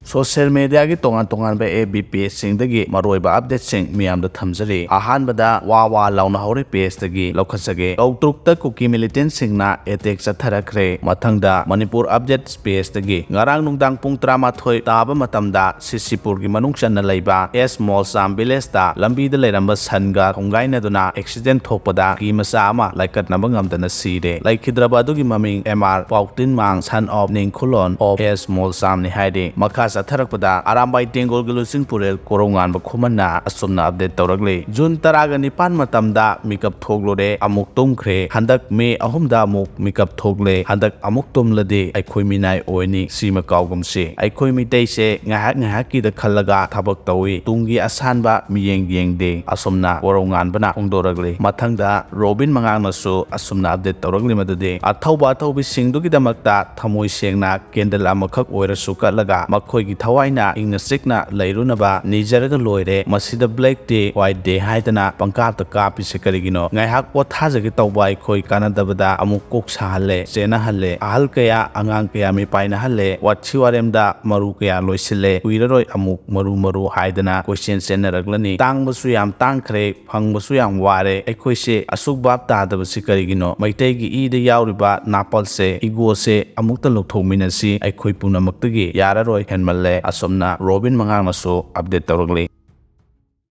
Social media gi tongan ba FB page sing dagi maroiba update sing miyam da thamjari ahanbada wa launa hore page dagi lokhasage Kautrukta Kuki militant singna attack chatharakre mathangda Manipur update page dagi ngarang nungdang pung 13 taba matamda Sisipur gi manung channa leiba S Mall Sam village da lambi da leiramba sanga thongaina duna accident thokpada ki masa ama laikat na bangam dana sire laikhidraba dugi maming MR Pautin mang son of Ningkhulon of S Mall Sam ni haide makha chatharakpada arambai tengol gilusing purel korongan ba khumana asumna update tawragle June 19 matamda mikap thoglore amuk tumkhre handak May 3 da amuk mikap thogle handak amuk tumlade aikhoi minai oini sima kawgumse aikhoi mitei se ngahak ki da khallaga thabak tawi tungi asanba miyeng yengde asumna korongan bana ongdoragle mathangda Robin mangang nasu asumna update tawragle madade athaubi singdugi damakta thamoi sengna kendal amakhak oirasu katlaga makhoi gi thawaina ingna sikna leirunaba nijaraga loire masida black day white day haidana pangkapta kapi sekarigino ngaihak pothajagi tawbai khoi kanadabada amuk kok sahalle chena halle ahal kaya angang kaya mi paina halle watchiwaremda maru kaya loisille uiraroi amuk maru haidana question senaraglani tangbasu yam tangkhre phangbasu yam ware aikhoi se asuk bab tadaba sikarigino maitai gi ida yauriba napal se igo se amukta lokthokminasi aikhoi punamaktagi yararoi henmalle asomna Robin mangang naso update tawragli